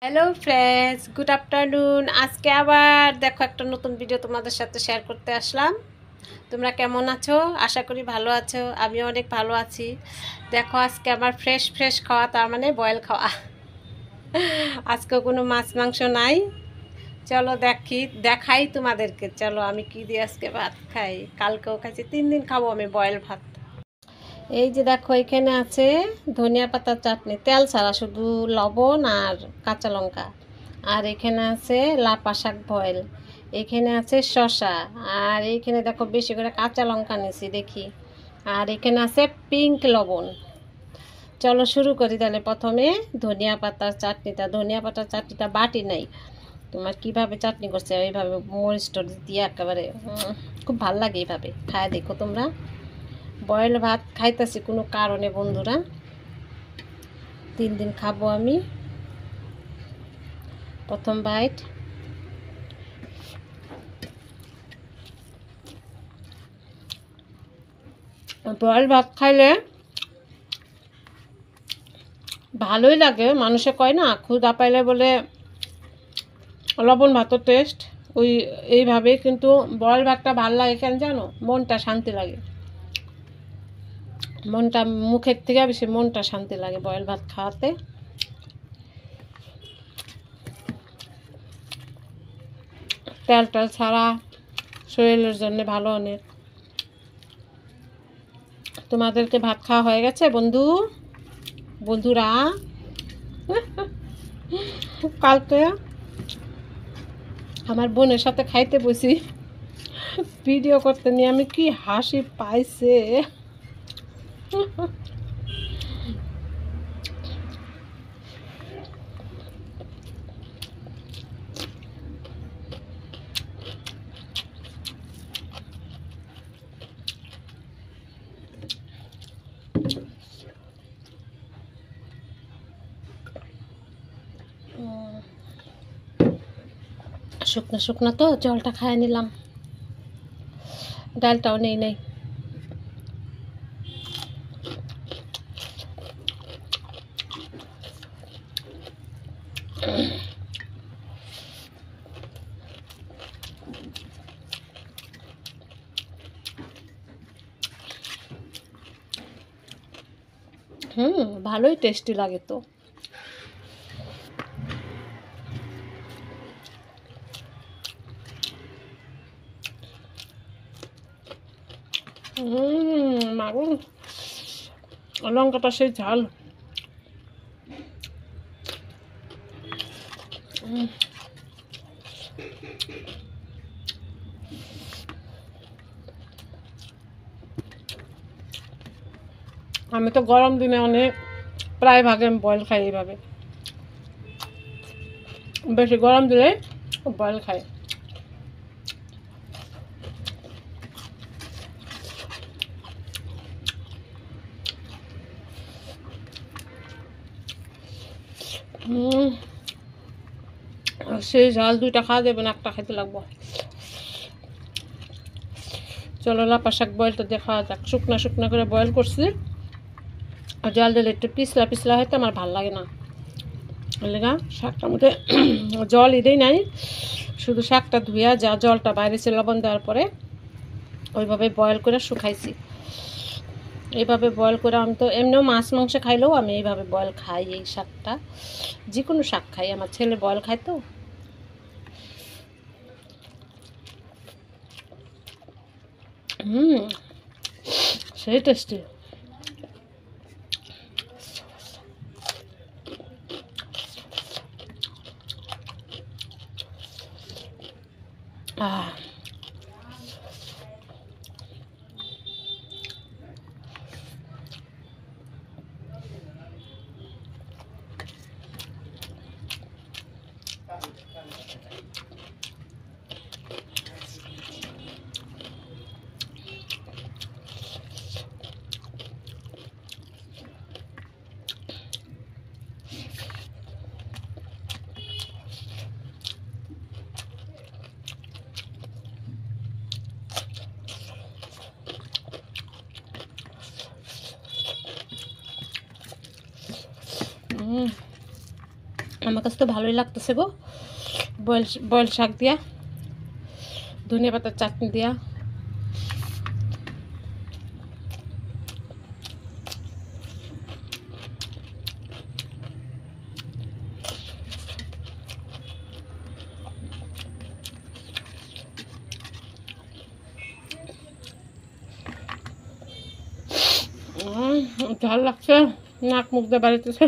Hello friends, good afternoon. আজকে আবার দেখো একটা নতুন ভিডিও তোমাদের সাথে শেয়ার করতে আসলাম। তোমরা কেমন আছো? আশা করি ভালো আছো। আমিও অনেক ভালো আছি। দেখো আজকে আমার ফ্রেশ ফ্রেশ খাওয়া, তার মানে বয়েল খাওয়া। আজকে কোনো মাছ মাংস নাই। চলো দেখাই তোমাদেরকে। চলো আমি কি দিয়ে আজকে ভাত খাই। কালকেও খাইছি, 3 দিন খাবো আমি বয়েল ভাত। এই যে দেখো এখানে আছে ধনিয়া পাতার চাটনি, তেল ছাড়া, শুধু লবণ আর কাঁচা লঙ্কা। আর এখানে আছে লাপা শাক বয়েল। এখানে আছে শসা। আর এইখানে দেখো বেশি করে কাঁচা লঙ্কা নিয়েছি দেখি। আর এখানে আছে পিঙ্ক লবণ। চলো শুরু করি তাহলে। প্রথমে ধনিয়া পাতার চাটনিটা বাটি নাই। তোমার কিভাবে চাটনি করছে এইভাবে মরিচ টরিচ দিয়ে একেবারে খুব ভাল লাগে। এইভাবে খায় দেখো তোমরা। বয়েল ভাত খাইতেছি কোনো কারণে বন্ধুরা, 3 দিন খাবো আমি। প্রথম বাইট। বয়েল ভাত খাইলে ভালোই লাগে। মানুষে কয় না, ক্ষুধা পাইলে বলে লবণ ভাতের টেস্ট ওই এইভাবে, কিন্তু বয়েল ভাতটা ভালো লাগে কেন জানো? মনটা শান্তি লাগে। মনটা মুখের থেকে বেশি মনটা শান্তি লাগে বয়েল ভাত খাওয়াতে। তেল টেল ছাড়া, শরীরের জন্য ভালো অনেক। তোমাদেরকে ভাত খাওয়া হয়ে গেছে বন্ধুরা? কালকে আমার বোনের সাথে খাইতে বসি, ভিডিও করতে নিয়ে আমি কি হাসি পাইছে। শুকনো শুকনো তো জলটা খাইয়ে নিলাম, ডালটাও নেই নেই। ভালোই টেস্টি লাগে তো। মাগুর লঙ্কাটা সেই ঝাল। আমি তো গরম দিনে অনেক প্রায় ভাগে আমি বয়েল খাই এইভাবে। বেশি গরম দিলে বয়েল খাই। সেই ঝাল দুইটা খাওয়া যাবে না, একটা খেতে লাগবো। চলো লাপা শাক বয়েলটা দিয়ে খাওয়া যাক। শুকনা শুকনা করে বয়েল করছি, আর জল দিলে একটু পিছলা পিছলা হয়তো আমার ভাল লাগে না। লেগা শাকটার মধ্যে জল দেই নাই, শুধু শাকটা ধুইয়া যা জলটা বাইরে ছিল লবণ দেওয়ার পরে ওইভাবে বয়েল করে শুকাইছি। এইভাবে বয়েল করে আমি তো এমনিও মাছ মাংস খাইলেও আমি এইভাবে বয়েল খাই। এই শাকটা যে কোনো শাক খাই, আমার ছেলে বয়েল খায় তো। সেই টেস্টি। আহ আমার কাছে তো ভালোই লাগতেছে গো। বয়েল শাক দিয়া, ধনিয়া পাতার চাটনি দিয়া। ঝাল লাগছে, নাক মুখ দিয়ে বাড়িতেছে।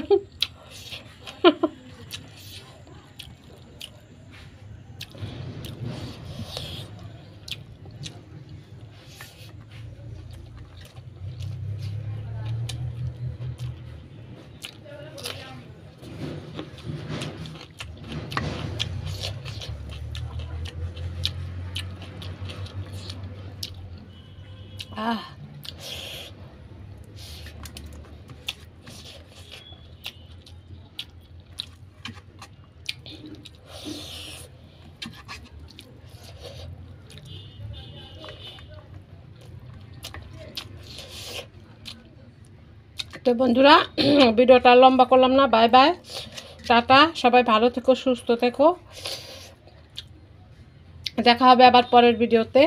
তো বন্ধুরা, ভিডিওটা লম্বা করলাম না। Bye bye, tata. সবাই ভালো থেকো, সুস্থ থেকো। দেখা হবে আবার পরের ভিডিওতে।